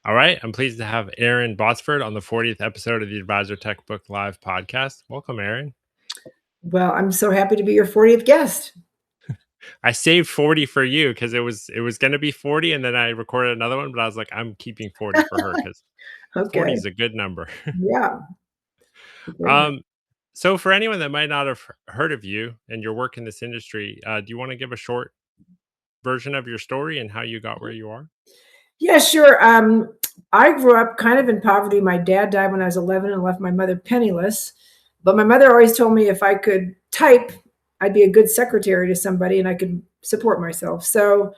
All right. I'm pleased to have Aaron Botsford on the 40th episode of the Advisor Tech Book Live podcast. Welcome, Aaron. Well, I'm so happy to be your 40th guest. I saved 40 for you because it was going to be 40, and then I recorded another one, but I was like, I'm keeping 40 for her because 40 Okay. is a good number. Yeah. Great. um, so for anyone that might not have heard of you and your work in this industry, do you want to give a short version of your story and how you got where you are? Yeah, sure. I grew up kind of in poverty. My dad died when I was 11 and left my mother penniless. But my mother always told me if I could type, I'd be a good secretary to somebody and I could support myself. So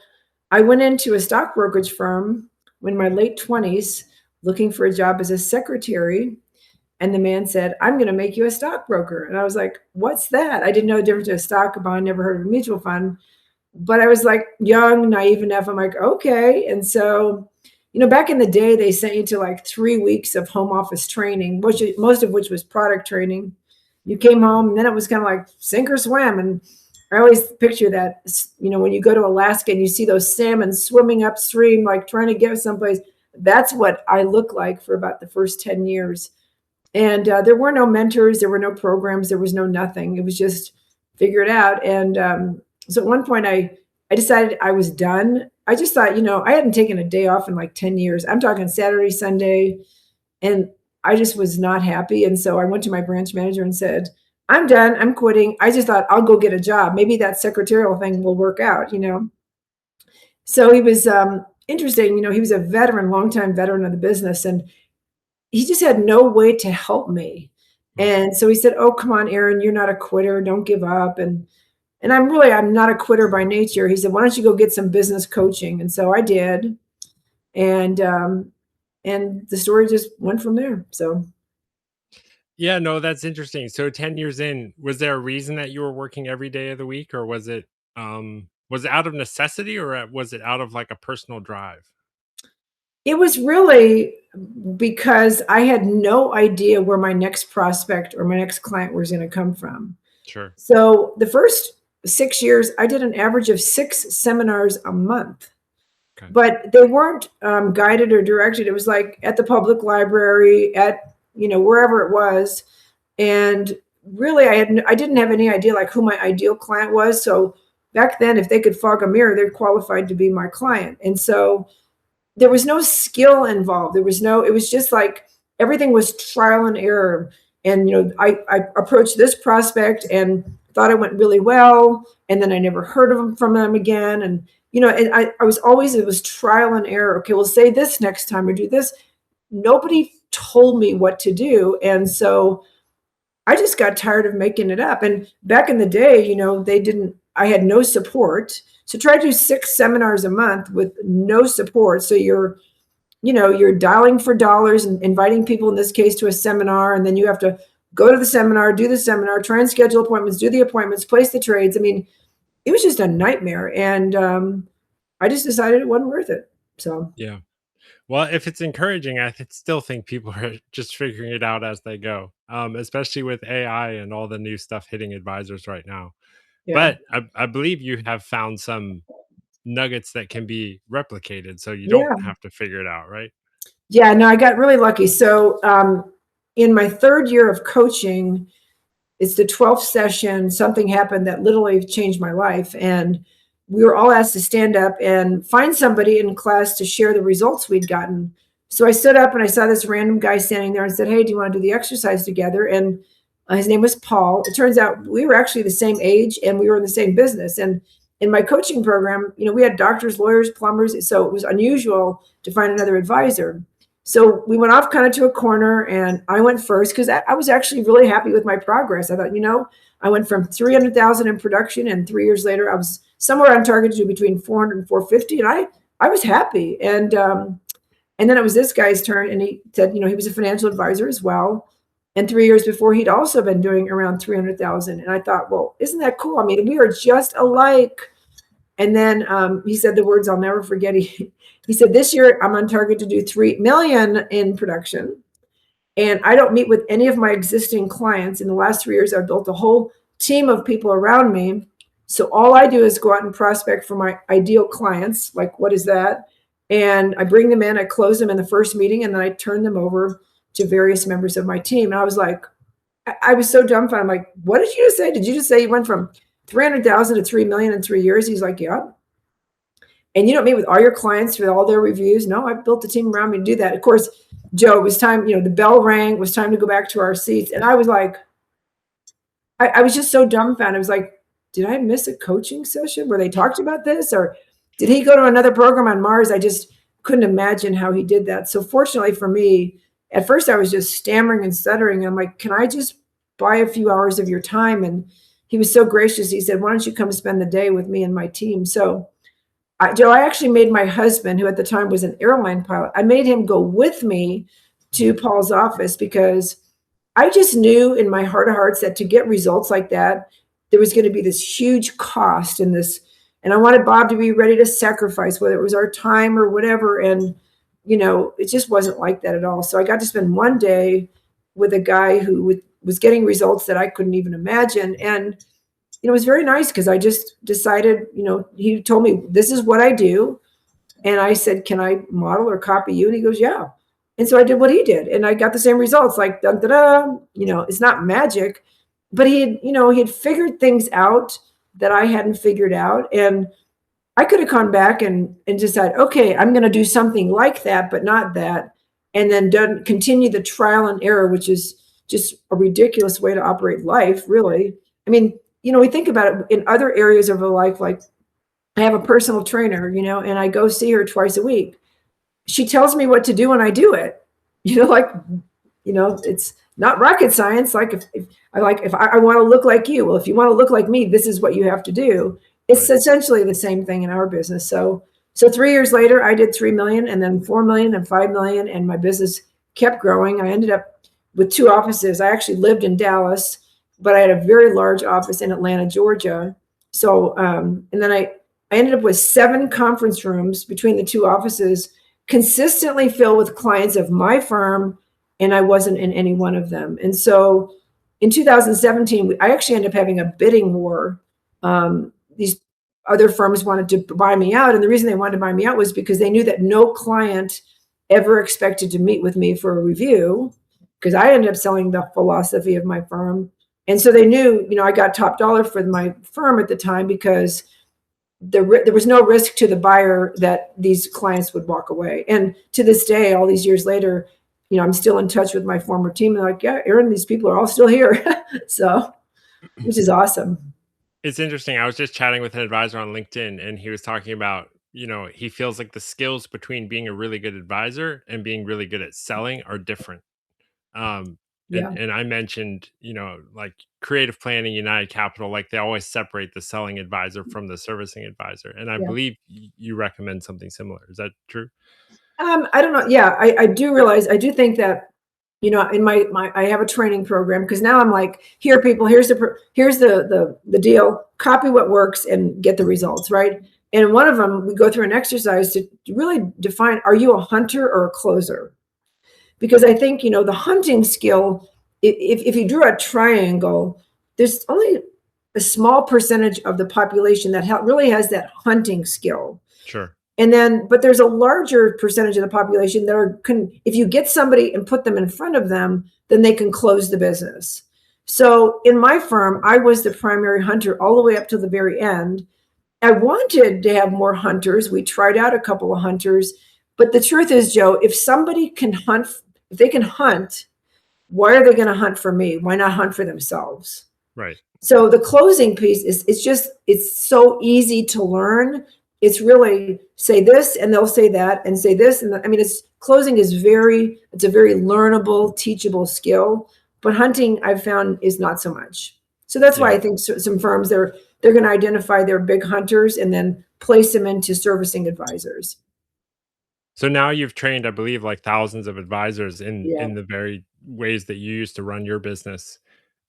I went into a stock brokerage firm in my late 20s looking for a job as a secretary. And the man said, I'm going to make you a stockbroker. And I was like, what's that? I didn't know the difference between a stock, a bond, never heard of a mutual fund. But I was like young, naive enough. I'm like, okay. And so, back in the day, they sent you to like 3 weeks of home office training, most of which was product training. You came home, and then it was kind of like sink or swim. And I always picture that, when you go to Alaska and you see those salmon swimming upstream, like trying to get someplace. That's what I looked like for about the first 10 years. And there were no mentors, there were no programs, there was no nothing. It was just figure it out. And so at one point, I decided I was done. I just thought, I hadn't taken a day off in like 10 years. I'm talking Saturday, Sunday, and I just was not happy. And so I went to my branch manager and said, I'm done. I'm quitting. I just thought I'll go get a job. Maybe that secretarial thing will work out. So he was interesting. He was a veteran, longtime veteran of the business. And he just had no way to help me. Mm. And so he said, "Oh, come on, Aaron, you're not a quitter. Don't give up." And I'm not a quitter by nature. He said, "Why don't you go get some business coaching?" And so I did. And the story just went from there. So Yeah, no, that's interesting. So 10 years in, was there a reason that you were working every day of the week, or was it out of necessity, or was it out of like a personal drive? it was really because I had no idea where my next prospect or my next client was going to come from. Sure. So the first 6 years, I did an average of 6 seminars a month. Okay. But they weren't guided or directed. It was like at the public library, at wherever it was. And really, I didn't have any idea like who my ideal client was. So back then, if they could fog a mirror, they're qualified to be my client. And so there was no skill involved. It was just like everything was trial and error. And I approached this prospect and thought it went really well, and then I never heard from them again. And and it was trial and error. Okay, we'll say this next time or do this. Nobody told me what to do. And so I just got tired of making it up. And back in the day, I had no support. So try to do 6 seminars a month with no support. So you're dialing for dollars and inviting people, in this case, to a seminar. And then you have to go to the seminar, do the seminar, try and schedule appointments, do the appointments, place the trades. I mean, it was just a nightmare. And I just decided it wasn't worth it. So, Yeah. Well, if it's encouraging, still think people are just figuring it out as they go, especially with AI and all the new stuff hitting advisors right now. yeah. But I believe you have found some nuggets that can be replicated, so you don't Yeah. have to figure it out, right? Yeah. No, I got really lucky. So, in my third year of coaching, it's the 12th session. Something happened that literally changed my life. And we were all asked to stand up and find somebody in class to share the results we'd gotten. So I stood up and I saw this random guy standing there and said, "Hey, do you want to do the exercise together?" And his name was Paul. It turns out we were actually the same age and we were in the same business. And in my coaching program, we had doctors, lawyers, plumbers. So it was unusual to find another advisor. So we went off kind of to a corner and I went first because I was actually really happy with my progress. I thought, I went from 300,000 in production, and 3 years later, I was somewhere on target to do between 400 and 450. And I was happy. And then it was this guy's turn. And he said, he was a financial advisor as well. And 3 years before, he'd also been doing around 300,000. And I thought, well, isn't that cool? I mean, we are just alike. And then he said the words I'll never forget. He said, "This year I'm on target to do 3 million in production. And I don't meet with any of my existing clients. In the last 3 years, I've built a whole team of people around me. So all I do is go out and prospect for my ideal clients. Like, what is that? And I bring them in, I close them in the first meeting, and then I turn them over to various members of my team. And I was like, I was so dumbfounded. I'm like, what did you just say? Did you just say you went from 300,000 to 3 million in 3 years? He's like, yeah. And you don't meet with all your clients with all their reviews? No, I built a team around me to do that. Of course, Joe, it was time, the bell rang, it was time to go back to our seats. And I was like, I was just so dumbfounded. I was like, did I miss a coaching session where they talked about this? Or did he go to another program on Mars? I just couldn't imagine how he did that. So fortunately for me, at first I was just stammering and stuttering. I'm like, can I just buy a few hours of your time? And he was so gracious. He said, why don't you come spend the day with me and my team? So Joe, I actually made my husband, who at the time was an airline pilot, I made him go with me to Paul's office because I just knew in my heart of hearts that to get results like that, there was going to be this huge cost in this. And I wanted Bob to be ready to sacrifice, whether it was our time or whatever. And, it just wasn't like that at all. So I got to spend one day with a guy who was getting results that I couldn't even imagine. And it was very nice because I just decided, he told me, this is what I do. And I said, can I model or copy you? And he goes, yeah. And so I did what he did. And I got the same results, like, dun, da, da, it's not magic, but he had figured things out that I hadn't figured out. And I could have gone back and decided, okay, I'm going to do something like that, but not that. And then continue the trial and error, which is just a ridiculous way to operate life, really. I mean, we think about it in other areas of our life, like I have a personal trainer, and I go see her twice a week. She tells me what to do and I do it, it's not rocket science. Like if I want to look like you, well, if you want to look like me, this is what you have to do. It's right. Essentially the same thing in our business. So 3 years later, I did 3 million and then 4 million and 5 million. And my business kept growing. I ended up with 2 offices. I actually lived in Dallas, but I had a very large office in Atlanta, Georgia. So, and then I ended up with 7 conference rooms between the 2 offices, consistently filled with clients of my firm, and I wasn't in any one of them. And so in 2017, I actually ended up having a bidding war. These other firms wanted to buy me out. And the reason they wanted to buy me out was because they knew that no client ever expected to meet with me for a review, because I ended up selling the philosophy of my firm. And so they knew, I got top dollar for my firm at the time because there was no risk to the buyer that these clients would walk away. And to this day, all these years later, I'm still in touch with my former team. They're like, yeah, Erin, these people are all still here. So, which is awesome. It's interesting. I was just chatting with an advisor on LinkedIn, and he was talking about, he feels like the skills between being a really good advisor and being really good at selling are different. Yeah. And I mentioned, like Creative Planning, United Capital, like they always separate the selling advisor from the servicing advisor. And I Yeah. believe you recommend something similar. Is that true? I don't know. Yeah, I do realize, I do think that, in my I have a training program, because now I'm like, here, people, here's the deal, copy what works and get the results, right? And one of them, we go through an exercise to really define, are you a hunter or a closer? Because I think, the hunting skill, if you drew a triangle, there's only a small percentage of the population that really has that hunting skill. Sure. And then, but there's a larger percentage of the population that if you get somebody and put them in front of them, then they can close the business. So in my firm, I was the primary hunter all the way up to the very end. I wanted to have more hunters. We tried out a couple of hunters, but the truth is, Joe, if somebody can hunt, if they can hunt, why are they going to hunt for me? Why not hunt for themselves? Right. So the closing piece it's so easy to learn. It's really say this and they'll say that and say this. And closing is it's a very learnable, teachable skill, but hunting I've found is not so much. So that's why I think some firms, they're going to identify their big hunters and then place them into servicing advisors. So now you've trained, I believe, like thousands of advisors in the very ways that you used to run your business.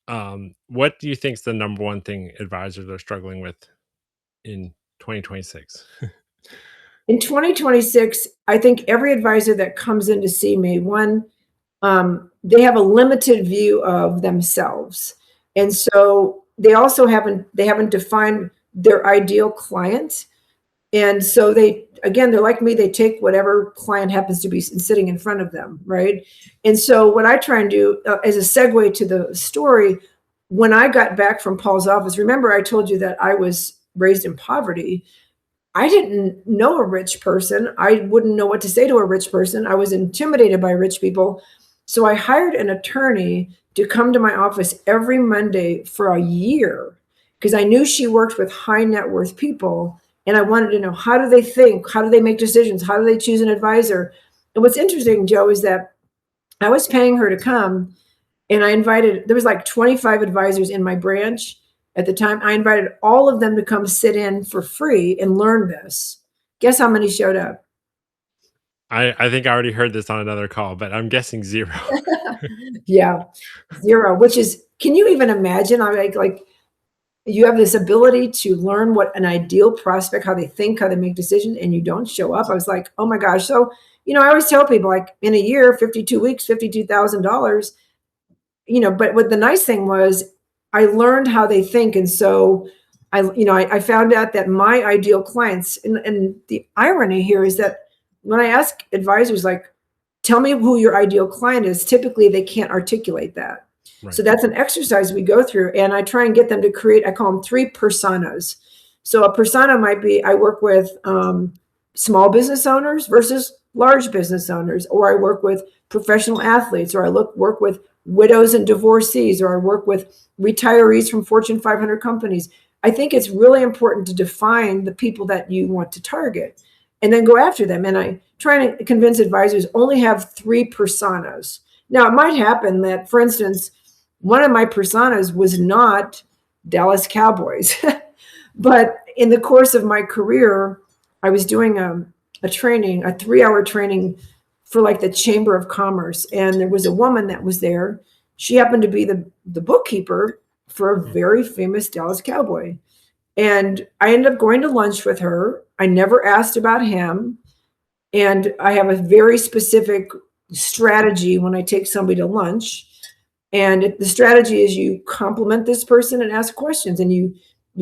What do you think is the number one thing advisors are struggling with in 2026? In 2026, I think every advisor that comes in to see me, they have a limited view of themselves. And so they also haven't defined their ideal client. And so they, again, they're like me, they take whatever client happens to be sitting in front of them, right? And so what I try and do as a segue to the story, when I got back from Paul's office, remember I told you that I was raised in poverty. I didn't know a rich person. I wouldn't know what to say to a rich person. I was intimidated by rich people. So I hired an attorney to come to my office every Monday for a year because I knew she worked with high net worth people. And I wanted to know, how do they think? How do they make decisions? How do they choose an advisor? And what's interesting, Joe, is that I was paying her to come, and I invited, there was like 25 advisors in my branch at the time. I invited all of them to come sit in for free and learn this. Guess how many showed up? I think I already heard this on another call, but I'm guessing 0. Yeah, zero, which is, can you even imagine? I'm like you have this ability to learn what an ideal prospect, how they think, how they make decisions, and you don't show up. I was like, oh my gosh. So, I always tell people, like, in a year, 52 weeks, $52,000, but what the nice thing was, I learned how they think. And so I found out that my ideal clients, and the irony here is that when I ask advisors, like, tell me who your ideal client is, typically they can't articulate that. So Right. that's an exercise we go through. And I try and get them to create, I call them 3 personas. So a persona might be, I work with small business owners versus large business owners, or I work with professional athletes, or I work with widows and divorcees, or I work with retirees from Fortune 500 companies. I think it's really important to define the people that you want to target and then go after them. And I try to convince advisors only have 3 personas. Now, it might happen that, for instance, one of my personas was not Dallas Cowboys, but in the course of my career, I was doing a training, a 3-hour training for like the Chamber of Commerce. And there was a woman that was there. She happened to be the bookkeeper for a Mm. very famous Dallas Cowboy. And I ended up going to lunch with her. I never asked about him. And I have a very specific strategy when I take somebody to lunch. And the strategy is you compliment this person and ask questions, and you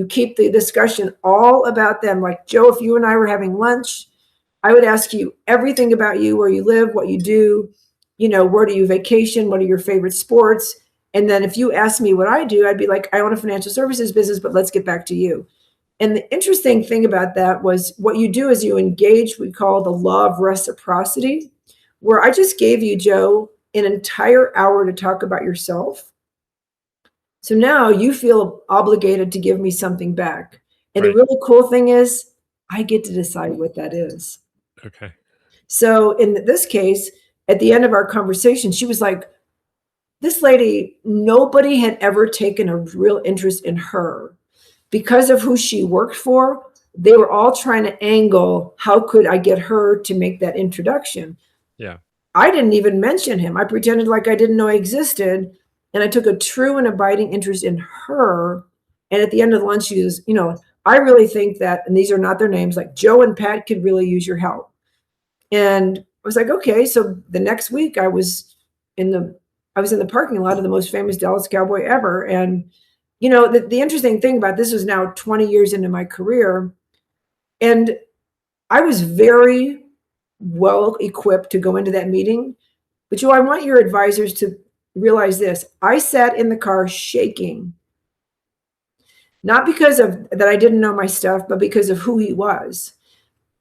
keep the discussion all about them. Like, Joe, if you and I were having lunch, I would ask you everything about you, where you live, what you do, where do you vacation, what are your favorite sports? And then if you ask me what I do, I'd be like, I own a financial services business, but let's get back to you. And the interesting thing about that was, what you do is you engage, we call the law of reciprocity, where I just gave you, Joe, an entire hour to talk about yourself. So now you feel obligated to give me something back. And the Right. really cool thing is, I get to decide what that is. Okay. So in this case, at the end of our conversation, she was like, this lady, nobody had ever taken a real interest in her because of who she worked for. They were all trying to angle, how could I get her to make that introduction? Yeah. I didn't even mention him. I pretended like I didn't know he existed. And I took a true and abiding interest in her. And at the end of the lunch, she was, I really think that, and these are not their names, like, Joe and Pat could really use your help. And I was like, okay. So the next week in the I was in the parking lot of the most famous Dallas Cowboy ever. And the interesting thing about this was now 20 years into my career. And I was very well equipped to go into that meeting. But I want your advisors to realize this. I sat in the car shaking, not because of that I didn't know my stuff, but because of who he was.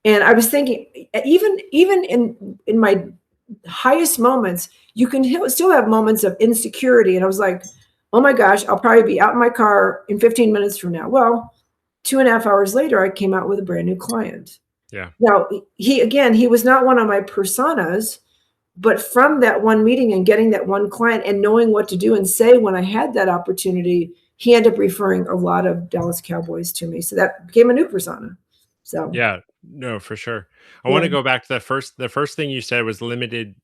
And I was thinking, even in my highest moments, you can still have moments of insecurity. And I was like, oh my gosh, I'll probably be out in my car in 15 minutes from now. Well, 2.5 hours later, I came out with a brand new client. Yeah. Now, he was not one of my personas, but from that one meeting and getting that one client and knowing what to do and say when I had that opportunity, he ended up referring a lot of Dallas Cowboys to me. So that became a new persona. So, Yeah. No, for sure. I yeah, want to go back to the first thing you said was limited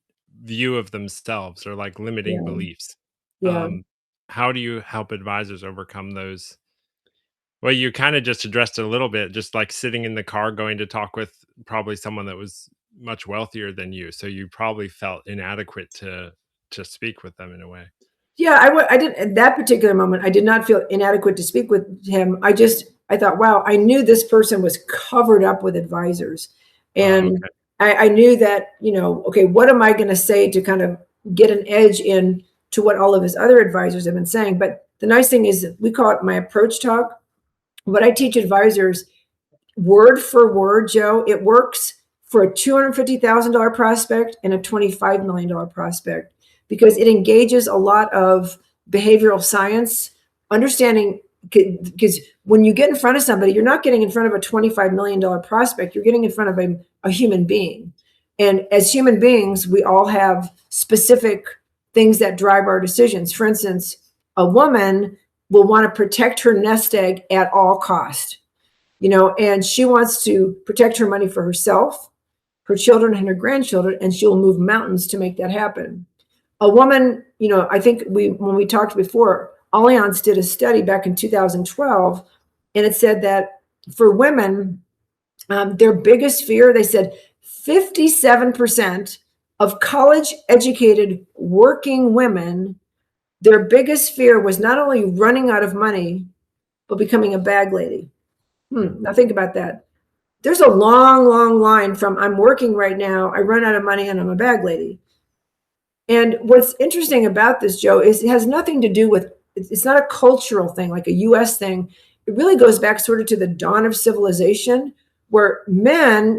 view of themselves, or like limiting yeah, beliefs. yeah. Um, how do you help advisors overcome those? Well, you kind of just addressed it a little bit, just like sitting in the car going to talk with probably someone that was much wealthier than you. So you probably felt inadequate to speak with them in a way. Yeah, I didn't at that particular moment, I did not feel inadequate to speak with him. I thought, wow, I knew this person was covered up with advisors. Oh, And okay. I knew that, okay, what am I going to say to kind of get an edge in to what all of his other advisors have been saying? But the nice thing is that we call it my approach talk. What I teach advisors word for word, Joe, it works for a $250,000 prospect and a $25 million prospect because it engages a lot of behavioral science, understanding. Because when you get in front of somebody, you're not getting in front of a $25 million prospect, you're getting in front of a human being. And as human beings, we all have specific things that drive our decisions. For instance, a woman will want to protect her nest egg at all cost, and she wants to protect her money for herself, her children, and her grandchildren, and she'll move mountains to make that happen. A woman, I think when we talked before, Allianz did a study back in 2012, and it said that for women, their biggest fear, they said 57% of college educated working women, their biggest fear was not only running out of money, but becoming a bag lady. Hmm. Now think about that. There's a long, long line from I'm working right now, I run out of money, and I'm a bag lady. And what's interesting about this, Joe, is it has nothing to do with, it's not a cultural thing, like a US thing. It really goes back sort of to the dawn of civilization, where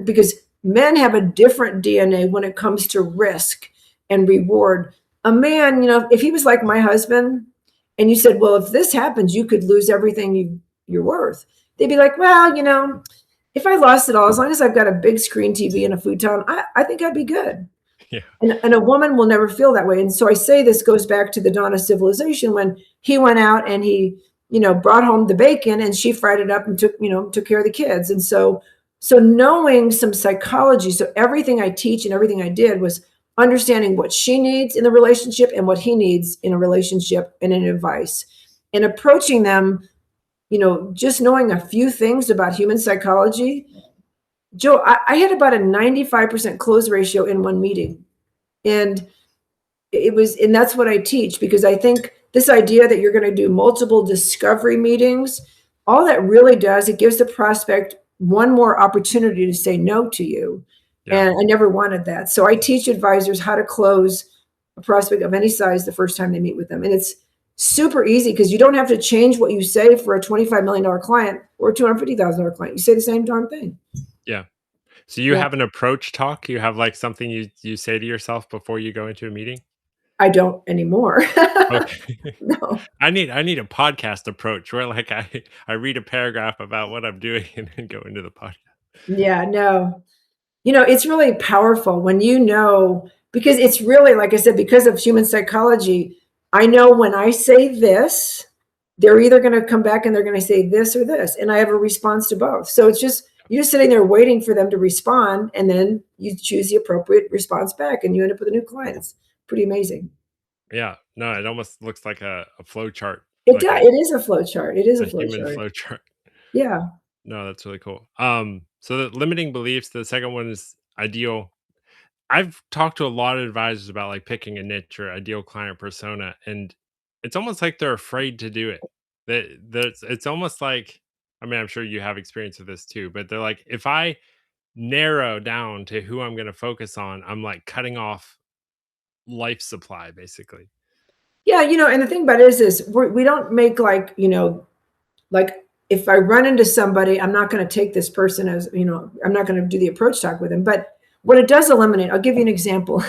because men have a different DNA when it comes to risk and reward. A man, if he was like my husband, and you said, well, if this happens, you could lose everything you're worth. They'd be like, well, if I lost it all, as long as I've got a big screen TV and a futon, I think I'd be good. Yeah. And a woman will never feel that way. And so I say this goes back to the dawn of civilization when he went out and he, brought home the bacon and she fried it up and took care of the kids. And so knowing some psychology, so everything I teach and everything I did was understanding what she needs in the relationship and what he needs in a relationship and in advice, and approaching them, just knowing a few things about human psychology. Joe, I had about a 95% close ratio in one meeting. And and that's what I teach, because I think this idea that you're going to do multiple discovery meetings, all that really does, it gives the prospect one more opportunity to say no to you. Yeah. And I never wanted that. So I teach advisors how to close a prospect of any size the first time they meet with them. And it's super easy because you don't have to change what you say for a $25 million client or a $250,000 client. You say the same darn thing. Yeah. So you Yeah. have an approach talk? You have like something you say to yourself before you go into a meeting? I don't anymore. Okay. No. I need a podcast approach where like I read a paragraph about what I'm doing and then go into the podcast. Yeah, no. It's really powerful when because it's really, like I said, because of human psychology, I know when I say this, they're either going to come back and they're going to say this or this. And I have a response to both. So you're just sitting there waiting for them to respond. And then you choose the appropriate response back and you end up with a new client. It's pretty amazing. Yeah. No, it almost looks like a flow chart, It like does. It is a flow chart. It is a a flow human chart. flow chart. Yeah. No, that's really cool. So the limiting beliefs, the second one is ideal. I've talked to a lot of advisors about like picking a niche or ideal client persona, and it's almost like they're afraid to do it. It's almost like, I mean, I'm sure you have experience with this too, but they're like, if I narrow down to who I'm going to focus on, I'm like cutting off life supply basically. Yeah. And the thing about it is we don't make like if I run into somebody, I'm not going to take this person as, I'm not going to do the approach talk with him. But what it does eliminate, I'll give you an example.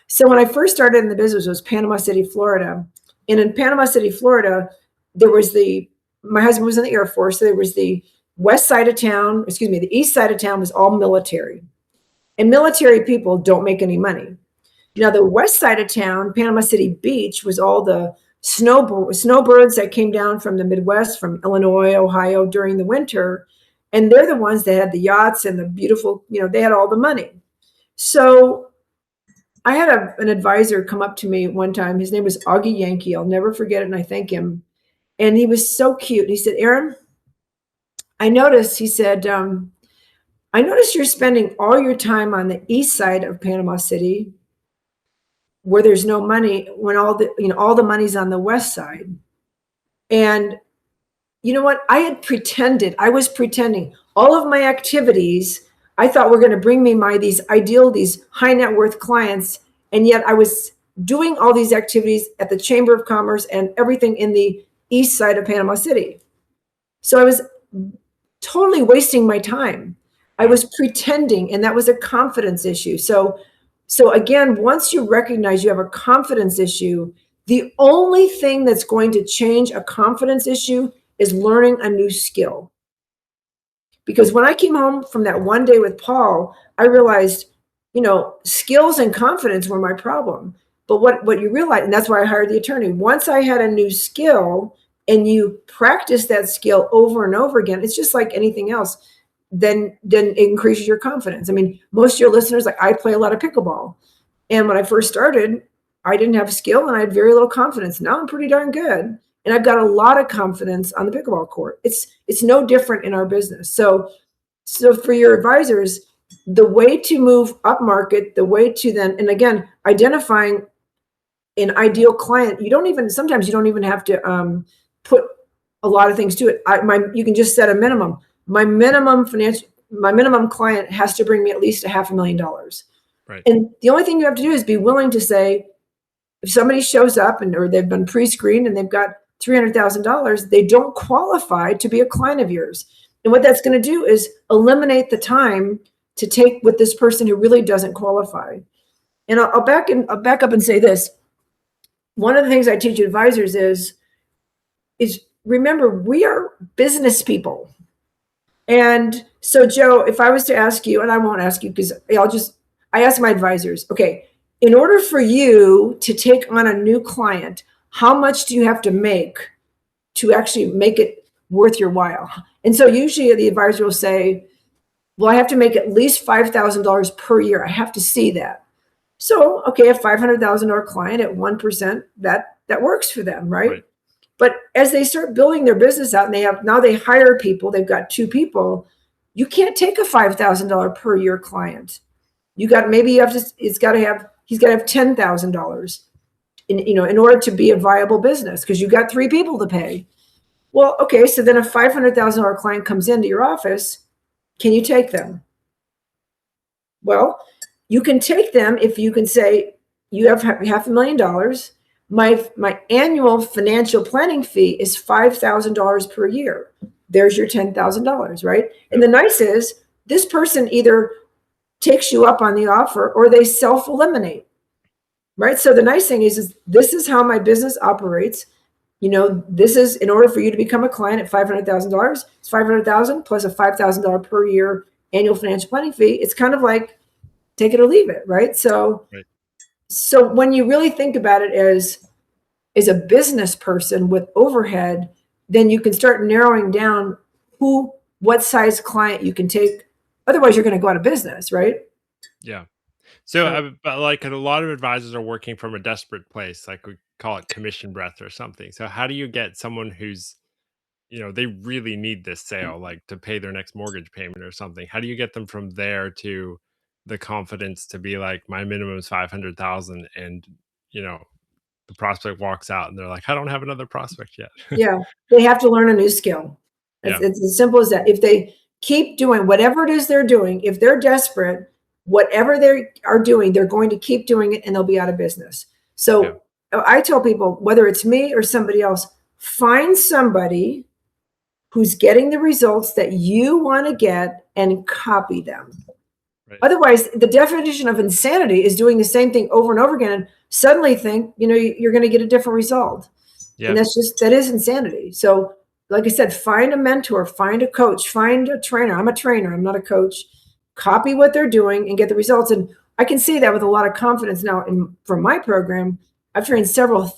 So when I first started in the business, it was Panama City, Florida. And in Panama City, Florida, my husband was in the Air Force. So there was the west side of town, excuse me, the east side of town was all military. And military people don't make any money. Now, the west side of town, Panama City Beach, was all the snowbirds that came down from the Midwest, from Illinois, Ohio during the winter. And they're the ones that had the yachts and the beautiful, they had all the money. So I had an advisor come up to me one time. His name was Augie Yankee. I'll never forget it. And I thank him. And he was so cute. He said, Erin, he said, I noticed you're spending all your time on the east side of Panama City where there's no money, when all the money's on the west side. And you know what? I was pretending all of my activities I thought were going to bring me these high net worth clients. And yet I was doing all these activities at the Chamber of Commerce and everything in the east side of Panama City. So I was totally wasting my time. I was pretending, and that was a confidence issue. So again, once you recognize you have a confidence issue, the only thing that's going to change a confidence issue is learning a new skill. Because when I came home from that one day with Paul, I realized, skills and confidence were my problem. But what you realize, and that's why I hired the attorney, once I had a new skill and you practice that skill over and over again, it's just like anything else, then it increases your confidence. I mean, most of your listeners, like I play a lot of pickleball. And when I first started, I didn't have skill and I had very little confidence. Now I'm pretty darn good. And I've got a lot of confidence on the pickleball court. It's no different in our business. So for your advisors, the way to move up market, the way to then, and again, identifying an ideal client, sometimes you don't even have to put a lot of things to it. You can just set a minimum. My minimum client has to bring me at least $500,000. Right. And the only thing you have to do is be willing to say, if somebody shows up or they've been pre-screened and they've got $300,000, they don't qualify to be a client of yours. And what that's going to do is eliminate the time to take with this person who really doesn't qualify. And I'll back up and say this. One of the things I teach advisors is remember, we are business people. And so, Joe, if I was to ask you, and I won't ask you because I ask my advisors, okay, in order for you to take on a new client, how much do you have to make to actually make it worth your while? And so usually the advisor will say, well, I have to make at least $5,000 per year. I have to see that. So, okay, a $500,000 client at 1%, that works for them, right? But as they start building their business out and they hire people, they've got 2 people, you can't take a $5,000 per year client. He's got to have $10,000 in order to be a viable business, because you've got 3 people to pay. Well, okay, so then a $500,000 client comes into your office. Can you take them? Well, you can take them if you can say, you have $500,000. My annual financial planning fee is $5,000 per year. There's your $10,000, right? And the nice is, this person either takes you up on the offer or they self-eliminate, right? So the nice thing is this is how my business operates. This is, in order for you to become a client at $500,000, it's $500,000 plus a $5,000 per year annual financial planning fee. It's kind of like take it or leave it, right? So when you really think about it as a business person with overhead, then you can start narrowing down what size client you can take. Otherwise, you're going to go out of business, right? Yeah. So, but like a lot of advisors are working from a desperate place, like we call it commission breath or something. So, how do you get someone who's, they really need this sale, like to pay their next mortgage payment or something? How do you get them from there to the confidence to be like, my minimum is 500,000, and the prospect walks out and they're like, I don't have another prospect yet. Yeah, they have to learn a new skill. It's as simple as that. If they keep doing whatever it is they're doing, if they're desperate, whatever they are doing, they're going to keep doing it and they'll be out of business. So I tell people, whether it's me or somebody else, find somebody who's getting the results that you want to get and copy them. Right. Otherwise, the definition of insanity is doing the same thing over and over again and suddenly think, you're going to get a different result. Yeah. And that is insanity. So like I said, find a mentor, find a coach, find a trainer. I'm a trainer. I'm not a coach. Copy what they're doing and get the results. And I can say that with a lot of confidence now. From my program, I've trained several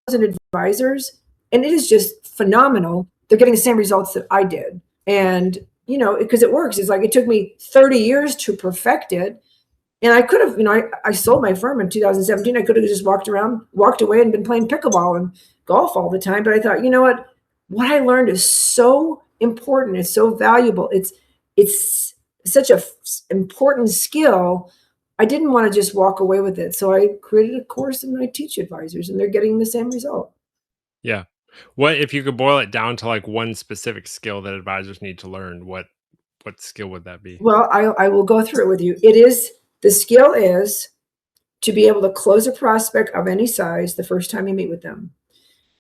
thousand advisors, and it is just phenomenal. They're getting the same results that I did. And, because it works. It's like it took me 30 years to perfect it. And I could have, I sold my firm in 2017. I could have just walked away and been playing pickleball and golf all the time. But I thought, what I learned is so important. It's so valuable. It's such a important skill I didn't want to just walk away with it. So I created a course and I teach advisors and they're getting the same result. Yeah. What if you could boil it down to like one specific skill that advisors need to learn, what skill would that be? Well, I will go through it with you. The skill is to be able to close a prospect of any size the first time you meet with them.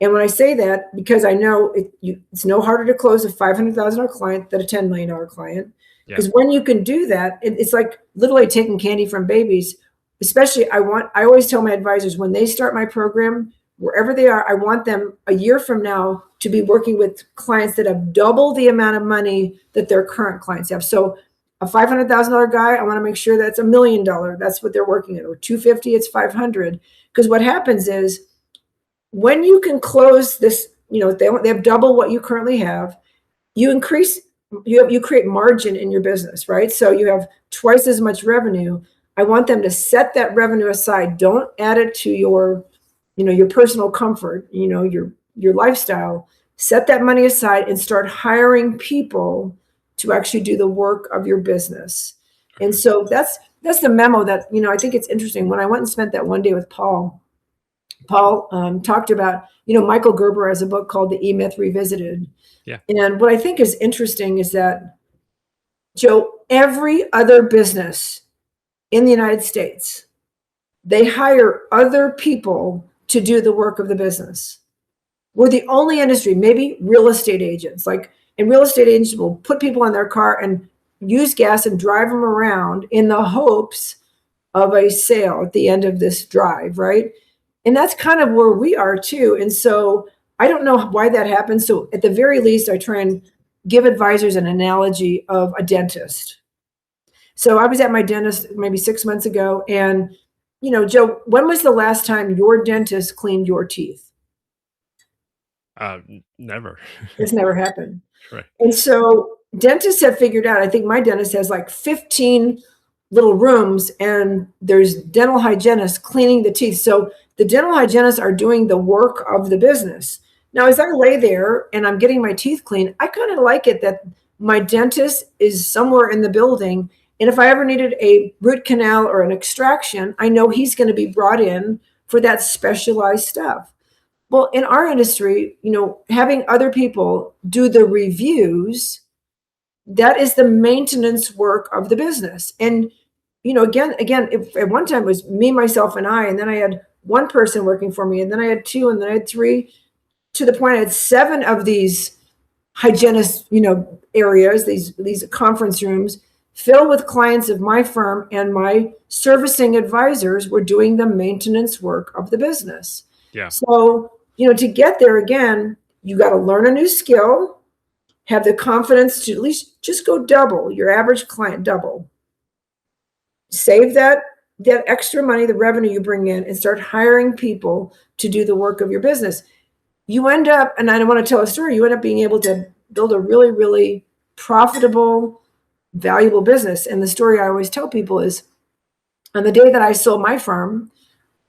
And when I say that, because I know it's no harder to close a $500,000 client than a $10 million client. Yeah. Because when you can do that, it's like literally taking candy from babies. Especially, I always tell my advisors when they start my program, wherever they are, I want them a year from now to be working with clients that have double the amount of money that their current clients have. So a $500,000 guy, I want to make sure that's $1 million. That's what they're working at. Or 250, it's 500. Because what happens is when you can close this, they have double what you currently have, you create margin in your business, right? So you have twice as much revenue. I want them to set that revenue aside. Don't add it to your personal comfort, your lifestyle. Set that money aside and start hiring people to actually do the work of your business. And Okay. so that's the memo that, I think it's interesting. When I went and spent that one day with Paul talked about, Michael Gerber has a book called The E-Myth Revisited. Yeah. And what I think is interesting is that, Joe, every other business in the United States, they hire other people to do the work of the business. We're the only industry, maybe real estate agents. And real estate agents will put people in their car and use gas and drive them around in the hopes of a sale at the end of this drive, right? And that's kind of where we are too. And so I don't know why that happens. So at the very least, I try and give advisors an analogy of a dentist. So I was at my dentist maybe 6 months ago. And, Joe, when was the last time your dentist cleaned your teeth? Never. It's never happened. Right. And so dentists have figured out, I think my dentist has like 15 little rooms and there's dental hygienists cleaning the teeth. So the dental hygienists are doing the work of the business. Now, as I lay there and I'm getting my teeth cleaned, I kind of like it that my dentist is somewhere in the building. And if I ever needed a root canal or an extraction, I know he's going to be brought in for that specialized stuff. Well, in our industry, having other people do the reviews, that is the maintenance work of the business. And, again, if at one time it was me, myself, and I, and then I had one person working for me, and then I had two, and then I had three, to the point I had 7 of these hygienist, areas, these conference rooms filled with clients of my firm, and my servicing advisors were doing the maintenance work of the business. Yeah. So, to get there again, you got to learn a new skill, have the confidence to at least just go double your average client, double. Save that extra money, the revenue you bring in, and start hiring people to do the work of your business. You end up, and I don't want to tell a story, you end up being able to build a really, really profitable, valuable business. And the story I always tell people is on the day that I sold my firm,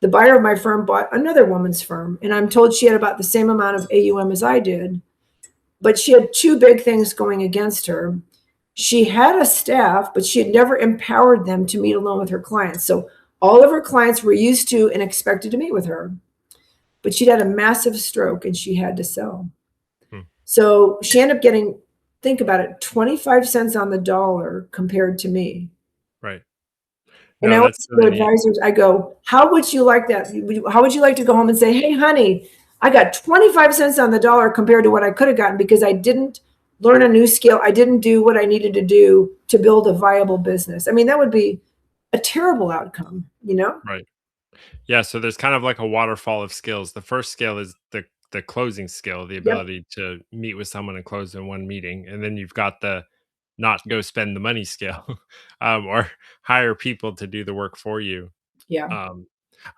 the buyer of my firm bought another woman's firm. And I'm told she had about the same amount of AUM as I did, but she had 2 big things going against her. She had a staff, but she had never empowered them to meet alone with her clients. So all of her clients were used to and expected to meet with her, but she'd had a massive stroke and she had to sell. So she ended up getting, think about it, 25 cents on the dollar compared to me. Right. And No, I that's always tell really neat. advisors, I go, how would you like that? How would you like to go home and say, hey, honey, I got 25 cents on the dollar compared to what I could have gotten because I didn't learn a new skill. I didn't do what I needed to do to build a viable business. I mean, that would be a terrible outcome, Right. Yeah, so there's kind of like a waterfall of skills. The first skill is the closing skill, the Yep. ability to meet with someone and close in one meeting, and then you've got the not go spend the money skill, or hire people to do the work for you. Yeah. Um,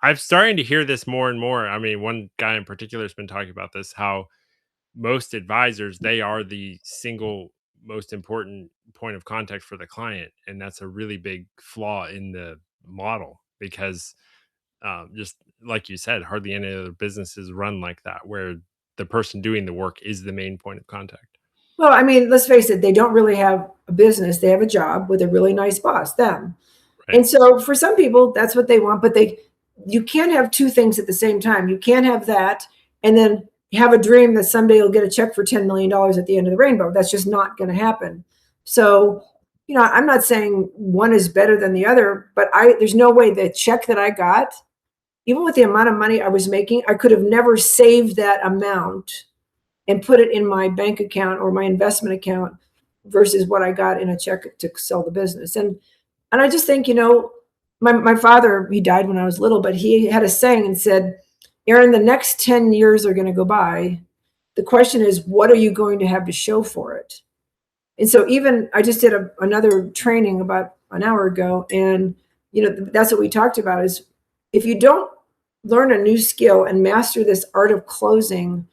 I'm starting to hear this more and more. I mean, one guy in particular has been talking about this, how most advisors, they are the single most important point of contact for the client, and that's a really big flaw in the model because just like you said, hardly any other businesses run like that, where the person doing the work is the main point of contact. Well, I mean, let's face it, they don't really have a business. They have a job with a really nice boss, them. Right. And so for some people, that's what they want, but you can't have two things at the same time. You can't have that and then have a dream that someday you'll get a check for $10 million at the end of the rainbow. That's just not going to happen. So, I'm not saying one is better than the other, but there's no way the check that I got, even with the amount of money I was making, I could have never saved that amount and put it in my bank account or my investment account versus what I got in a check to sell the business. And I just think, my father, he died when I was little, but he had a saying and said, Erin, the next 10 years are going to go by. The question is, what are you going to have to show for it? And so even I just did another training about an hour ago. And, that's what we talked about is if you don't learn a new skill and master this art of closing,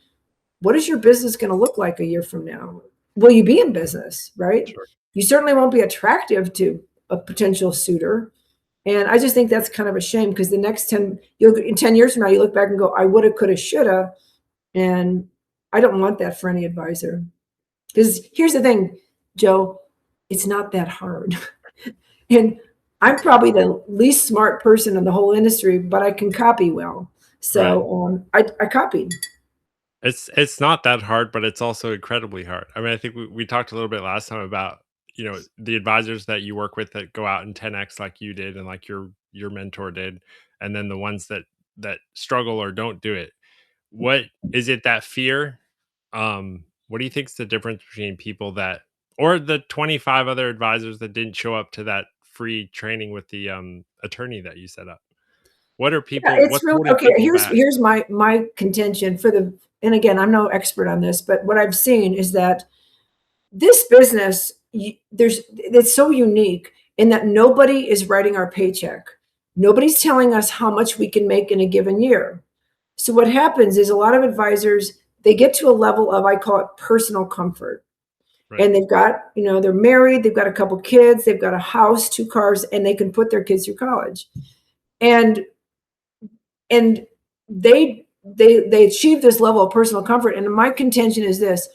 what is your business going to look like a year from now? Will you be in business, right? Sure. You certainly won't be attractive to a potential suitor. And I just think that's kind of a shame because the next in 10 years from now, you look back and go, I woulda, coulda, shoulda. And I don't want that for any advisor. Because here's the thing, Joe, it's not that hard. And I'm probably the least smart person in the whole industry, but I can copy well. Right. So I copied. It's not that hard, but it's also incredibly hard. I mean, I think we talked a little bit last time about, the advisors that you work with that go out and 10x like you did and like your mentor did, and then the ones that struggle or don't do it. What is it, that fear? What do you think is the difference between people that, or the 25 other advisors that didn't show up to that free training with the attorney that you set up? Yeah, it's What's really holding okay. people back? Here's my contention and again, I'm no expert on this, but what I've seen is that this business, it's so unique in that nobody is writing our paycheck. Nobody's telling us how much we can make in a given year. So what happens is a lot of advisors, they get to a level of, I call it personal comfort. Right. And they've got, they're married, they've got a couple kids, they've got a house, 2 cars, and they can put their kids through college. And and they achieve this level of personal comfort. And my contention is this: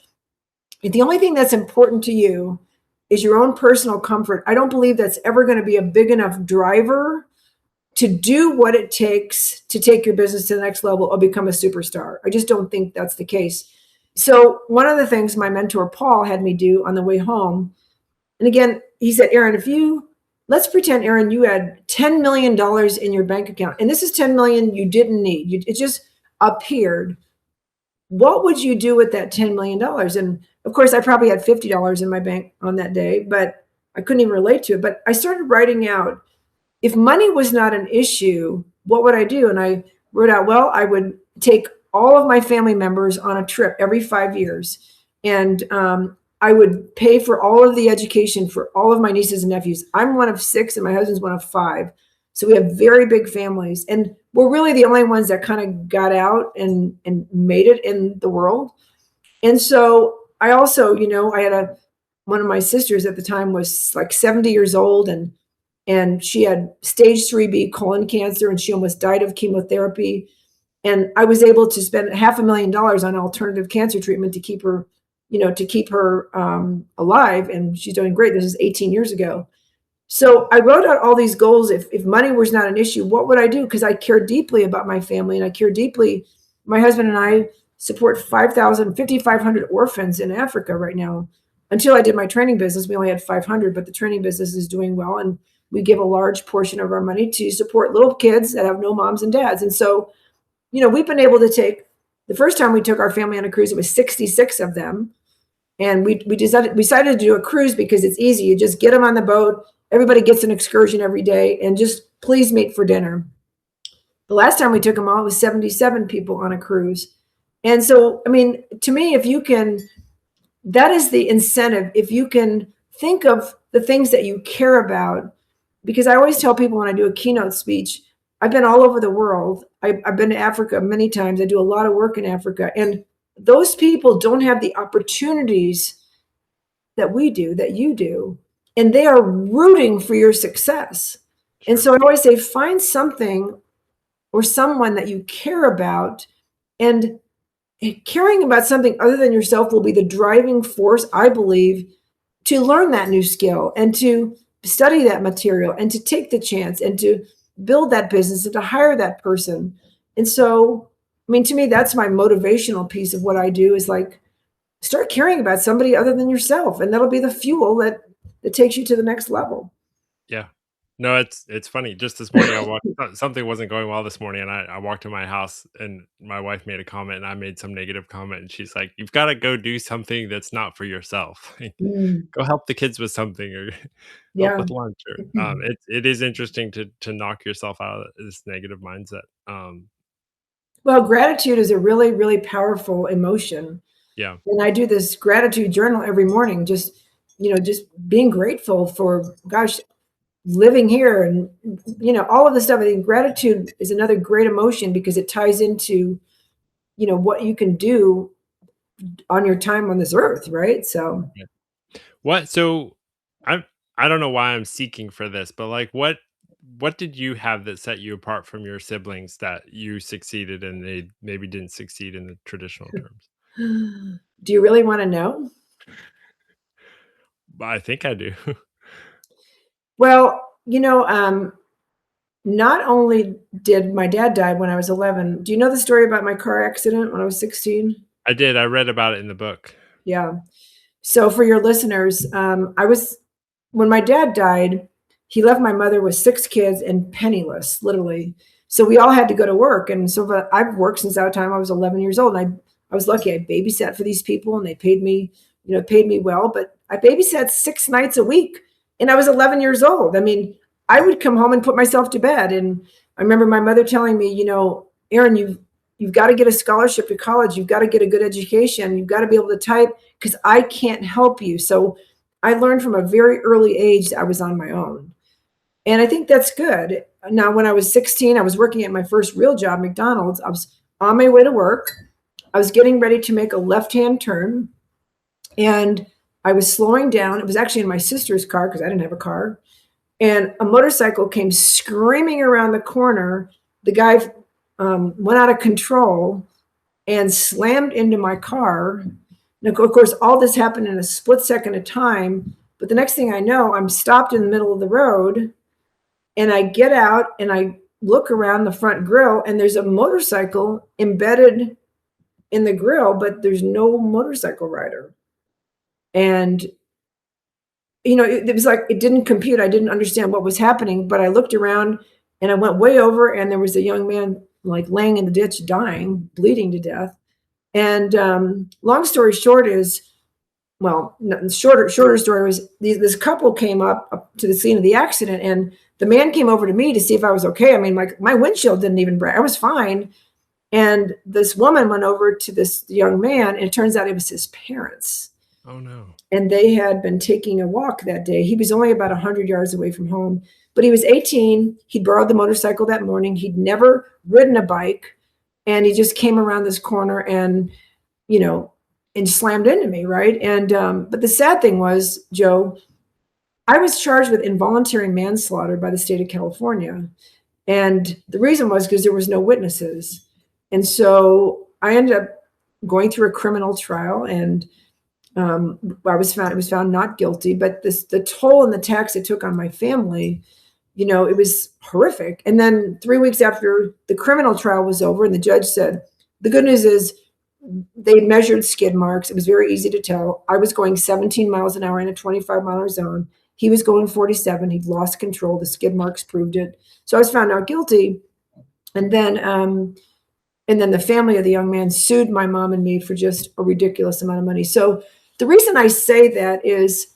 if the only thing that's important to you is your own personal comfort, I don't believe that's ever going to be a big enough driver to do what it takes to take your business to the next level or become a superstar. I just don't think that's the case. So one of the things my mentor Paul had me do on the way home, and again, he said, Erin, let's pretend, Erin, you had $10 million in your bank account, and this is 10 million you didn't need. It just appeared. What would you do with that $10 million? And of course, I probably had $50 in my bank on that day, but I couldn't even relate to it. But I started writing out, if money was not an issue, what would I do? And I wrote out, well, I would take all of my family members on a trip every 5 years. And I would pay for all of the education for all of my nieces and nephews. I'm one of 6 and my husband's one of 5. So we have very big families. And we're really the only ones that kind of got out and made it in the world. And so I also, I had one of my sisters at the time was like 70 years old and she had stage 3B colon cancer and she almost died of chemotherapy. And I was able to spend $500,000 on alternative cancer treatment to keep her, alive. And she's doing great. This is 18 years ago. So I wrote out all these goals. If money was not an issue, what would I do? Because I care deeply about my family and I care deeply. My husband and I support 5,500 orphans in Africa right now. Until I did my training business, we only had 500, but the training business is doing well. And we give a large portion of our money to support little kids that have no moms and dads. And so, we've been able to take, the first time we took our family on a cruise, it was 66 of them. And we decided to do a cruise because it's easy. You just get them on the boat. Everybody gets an excursion every day and just please meet for dinner. The last time we took them all, it was 77 people on a cruise. And so, I mean, to me, that is the incentive. If you can think of the things that you care about, because I always tell people when I do a keynote speech, I've been all over the world. I've been to Africa many times. I do a lot of work in Africa. And those people don't have the opportunities that we do, that you do. And they are rooting for your success. And so I always say, find something or someone that you care about, and caring about something other than yourself will be the driving force, I believe, to learn that new skill and to study that material and to take the chance and to build that business and to hire that person. And so, I mean, to me, that's my motivational piece of what I do is like start caring about somebody other than yourself. And that'll be the fuel that takes you to the next level. Yeah. No, it's funny. Just this morning, I walked something wasn't going well this morning, and I walked to my house, and my wife made a comment, and I made some negative comment, and she's like, "You've gotta go do something that's not for yourself. Like, Mm, go help the kids with something or help yeah. with lunch," or, it is interesting to knock yourself out of this negative mindset. Well, gratitude is a really, really powerful emotion. Yeah. And I do this gratitude journal every morning, just, just being grateful for, gosh, living here and, all of the stuff. I think gratitude is another great emotion because it ties into, what you can do on your time on this earth, right? So, Yeah. What so I I don't know why I'm seeking for this, but, like, what did you have that set you apart from your siblings that you succeeded and they maybe didn't succeed in the traditional terms? do you really want to know? I think I do. Well, not only did my dad die when I was 11, do you know the story about my car accident when I was 16? I did, I read about it in the book. Yeah. So for your listeners, when my dad died, he left my mother with 6 kids and penniless, literally. So we all had to go to work, and so but I've worked since that time I was 11 years old, and I was lucky. I babysat for these people, and they paid me well, but I babysat 6 nights a week, and I was 11 years old. I mean, I would come home and put myself to bed, and I remember my mother telling me, "Erin, you've got to get a scholarship to college. You've got to get a good education. You've got to be able to type because I can't help you." So I learned from a very early age that I was on my own. And I think that's good. Now, when I was 16, I was working at my first real job, McDonald's. I was on my way to work. I was getting ready to make a left hand turn and I was slowing down. It was actually in my sister's car because I didn't have a car. And a motorcycle came screaming around the corner. The guy went out of control and slammed into my car. And of course, all this happened in a split second of time. But the next thing I know, I'm stopped in the middle of the road and I get out and I look around the front grill and there's a motorcycle embedded in the grill, but there's no motorcycle rider. And, it was like it didn't compute. I didn't understand what was happening, but I looked around and I went way over and there was a young man like laying in the ditch, dying, bleeding to death. And long story short is, well, shorter story was this couple came up to the scene of the accident, and the man came over to me to see if I was okay. I mean, my windshield didn't even break; I was fine. And this woman went over to this young man, and it turns out it was his parents, Oh, no. and they had been taking a walk that day. He was only about 100 yards away from home, but he was 18. He'd borrowed the motorcycle that morning. He'd never ridden a bike, and he just came around this corner and you know and slammed into me, right? And but the sad thing was, Joe, I was charged with involuntary manslaughter by the state of California, and the reason was because there was no witnesses. And so I ended up going through a criminal trial, and it was found not guilty. But the toll and the tax it took on my family, it was horrific. And then 3 weeks after the criminal trial was over, and the judge said, the good news is they measured skid marks. It was very easy to tell. I was going 17 miles an hour in a 25-mile zone. He was going 47. He'd lost control. The skid marks proved it. So I was found not guilty. And then the family of the young man sued my mom and me for just a ridiculous amount of money. So the reason I say that is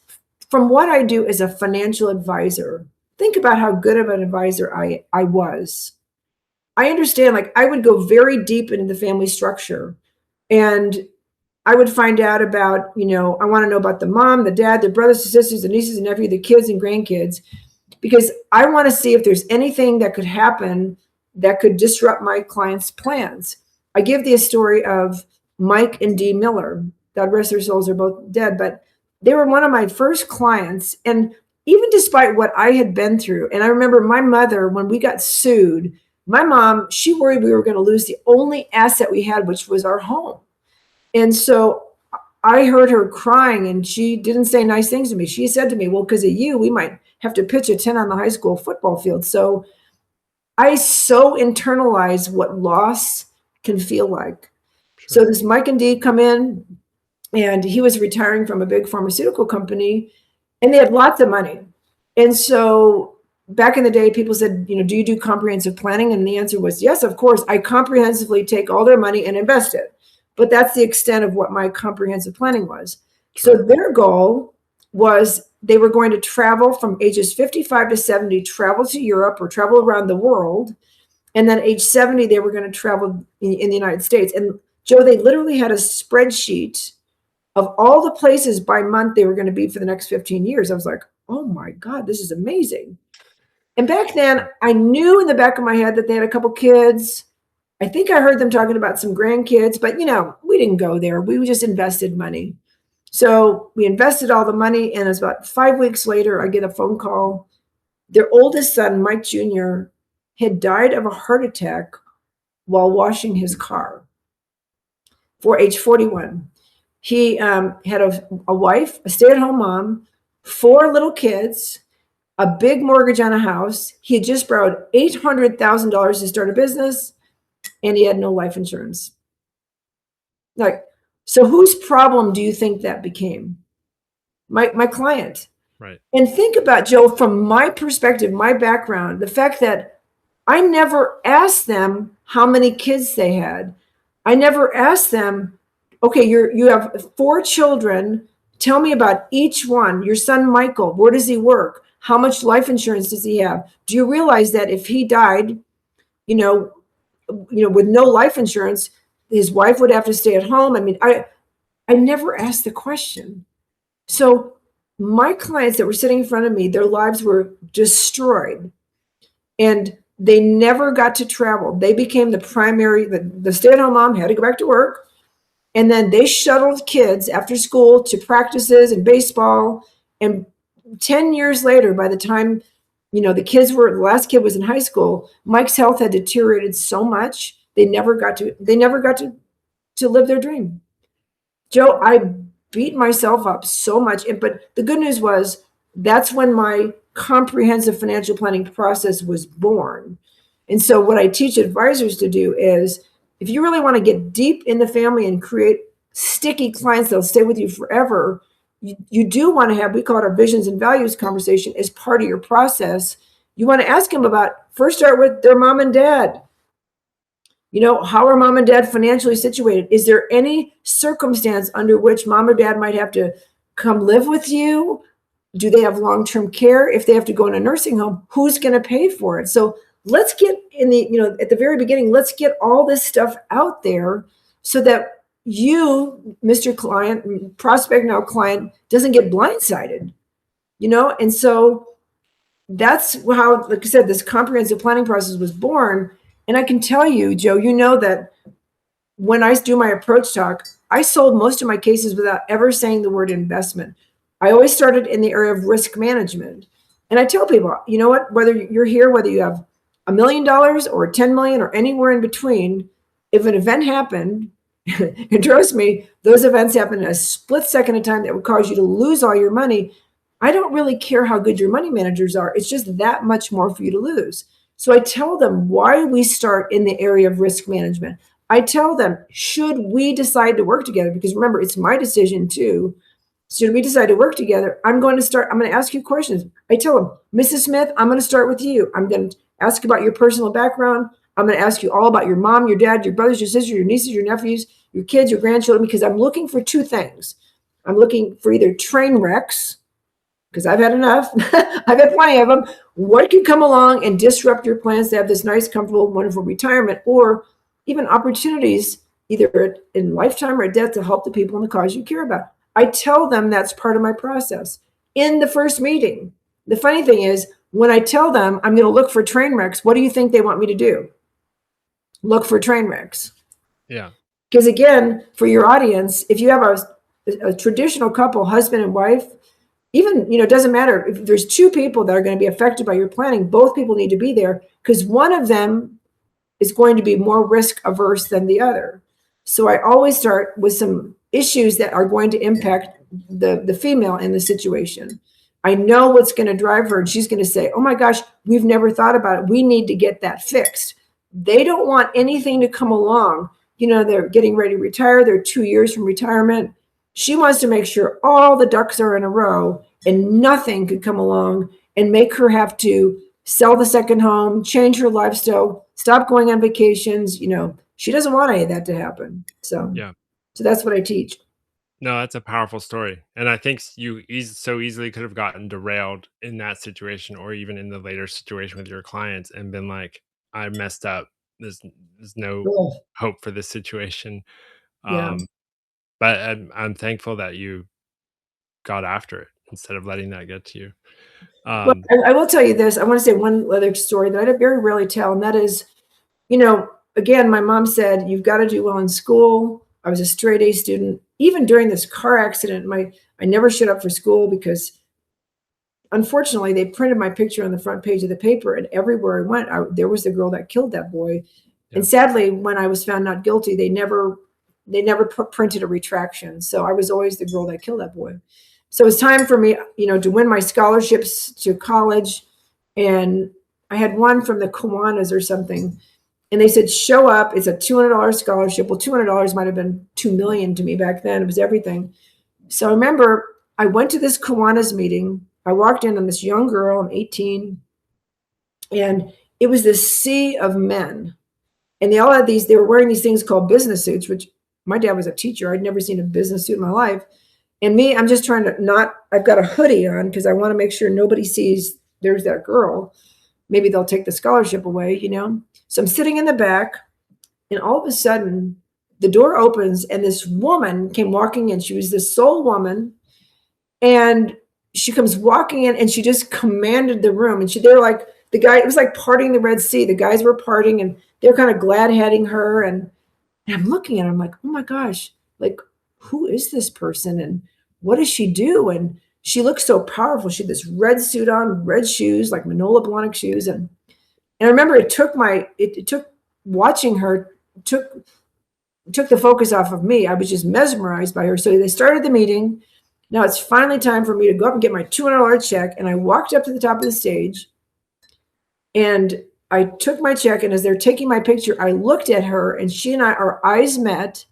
from what I do as a financial advisor, think about how good of an advisor I was. I understand, like, I would go very deep into the family structure and I would find out about, I want to know about the mom, the dad, the brothers and sisters, the nieces and nephews, the kids and grandkids, because I want to see if there's anything that could happen that could disrupt my clients' plans. I give the story of Mike and Dee Miller. God rest their souls, are both dead, but they were one of my first clients. And even despite what I had been through, and I remember my mother, when we got sued, my mom, she worried we were going to lose the only asset we had, which was our home. And so I heard her crying and she didn't say nice things to me. She said to me, well, because of you, we might have to pitch a 10 on the high school football field. So I so internalize what loss can feel like. Sure. So this Mike and Dee come in, and he was retiring from a big pharmaceutical company, and they had lots of money. And so back in the day, people said, do you do comprehensive planning? And the answer was yes, of course. I comprehensively take all their money and invest it. But that's the extent of what my comprehensive planning was. Sure. So their goal was they were going to travel from ages 55 to 70, travel to Europe or travel around the world. And then age 70, they were going to travel in the United States. And Joe, they literally had a spreadsheet of all the places by month they were going to be for the next 15 years. I was like, oh my God, this is amazing. And back then I knew in the back of my head that they had a couple kids. I think I heard them talking about some grandkids, but we didn't go there. We just invested money. So we invested all the money, and it was about 5 weeks later, I get a phone call. Their oldest son, Mike Jr., had died of a heart attack while washing his car for age 41. He had a wife, a stay-at-home mom, 4 little kids, a big mortgage on a house. He had just borrowed $800,000 to start a business, and he had no life insurance. So whose problem do you think that became? My client. Right. And think about, Joe, from my perspective, my background, the fact that I never asked them how many kids they had. I never asked them, okay, you have 4 children. Tell me about each one. Your son, Michael, where does he work? How much life insurance does he have? Do you realize that if he died, with no life insurance, his wife would have to stay at home? I mean, I never asked the question. So my clients that were sitting in front of me, their lives were destroyed, and they never got to travel. They became the primary, the stay-at-home mom had to go back to work. And then they shuttled kids after school to practices and baseball. And 10 years later, by the time, the last kid was in high school, Mike's health had deteriorated so much, they never got to live their dream. Joe, I beat myself up so much. But the good news was that's when my comprehensive financial planning process was born. And so what I teach advisors to do is, if you really want to get deep in the family and create sticky clients that'll stay with you forever, you do want to have, we call it our visions and values conversation as part of your process. You want to ask them first start with their mom and dad. How are mom and dad financially situated? Is there any circumstance under which mom or dad might have to come live with you? Do they have long-term care? If they have to go in a nursing home, who's going to pay for it? So let's get at the very beginning, let's get all this stuff out there so that you, Mr. Client, prospect now client, doesn't get blindsided, And so that's how, like I said, this comprehensive planning process was born. And I can tell you, Joe, that when I do my approach talk, I sold most of my cases without ever saying the word investment. I always started in the area of risk management. And I tell people, you know what, whether you're here, whether you have $1 million or 10 million or anywhere in between, if an event happened, and trust me, those events happen in a split second of time that would cause you to lose all your money. I don't really care how good your money managers are. It's just that much more for you to lose. So I tell them why we start in the area of risk management. I tell them, should we decide to work together? Because remember, it's my decision too. Should we decide to work together? I'm going to ask you questions. I tell them, Mrs. Smith, I'm going to start with you. I'm going to ask about your personal background. I'm going to ask you all about your mom, your dad, your brothers, your sisters, your nieces, your nephews, your kids, your grandchildren, because I'm looking for 2 things. I'm looking for either train wrecks, because I've had enough. I've had plenty of them. What can come along and disrupt your plans to have this nice, comfortable, wonderful retirement, or even opportunities, either in lifetime or death, to help the people in the cause you care about. I tell them that's part of my process in the first meeting. The funny thing is, when I tell them I'm going to look for train wrecks, what do you think they want me to do? Look for train wrecks. Yeah. Because again, for your audience, if you have a traditional couple, husband and wife, even, it doesn't matter if there's 2 people that are going to be affected by your planning, both people need to be there, because one of them is going to be more risk averse than the other. So I always start with some issues that are going to impact the female in the situation. I know what's going to drive her. And she's going to say, oh my gosh, we've never thought about it. We need to get that fixed. They don't want anything to come along. You know, they're getting ready to retire. They're 2 years from retirement. She wants to make sure all the ducks are in a row and nothing could come along and make her have to sell the second home, change her lifestyle, stop going on vacations. You know, she doesn't want any of that to happen. Yeah. So that's what I teach. No, that's a powerful story, and I think so easily could have gotten derailed in that situation, or even in the later situation with your clients, and been like, "I messed up. There's no Oh, hope for this situation." yeah. Um, but I'm thankful that you got after it instead of letting that get to you. Well, Um, I will tell you this. I want to say one other story that I very rarely tell, and that is, you know, again, my mom said, you've got to do well in school. I was a straight A student. Even during this car accident, I never showed up for school because unfortunately they printed my picture on the front page of the paper, and everywhere I went, there was the girl that killed that boy. yeah, And sadly, when I was found not guilty, they never printed a retraction. So I was always the girl that killed that boy. So it's time for me, you know, to win my scholarships to college. And I had one from the Kiwanis or something. And they said, show up. It's a $200 scholarship. Well, $200 might have been 2 million to me back then. It was everything. So I remember I went to this Kiwanis meeting. I walked in on this young girl, I'm 18, and it was this sea of men. And they all had they were wearing these things called business suits, which my dad was a teacher. I'd never seen a business suit in my life. And me, I'm just trying to I've got a hoodie on because I want to make sure nobody sees there's that girl. Maybe they'll take the scholarship away, you know? So I'm sitting in the back, and all of a sudden, the door opens, and this woman came walking in. She was this sole woman, and she comes walking in, and she just commanded the room. And they're like, it was like parting the Red Sea. The guys were parting, and they're kind of glad heading her. And I'm looking at her, I'm like, oh my gosh, like, who is this person? And what does she do? And she looks so powerful. She had this red suit on, red shoes, like Manolo Blahnik shoes. And I remember it took watching her, took the focus off of me. I was just mesmerized by her. So they started the meeting. Now it's finally time for me to go up and get my $200 check. And I walked up to the top of the stage, and I took my check. And as they're taking my picture, I looked at her, and our eyes met.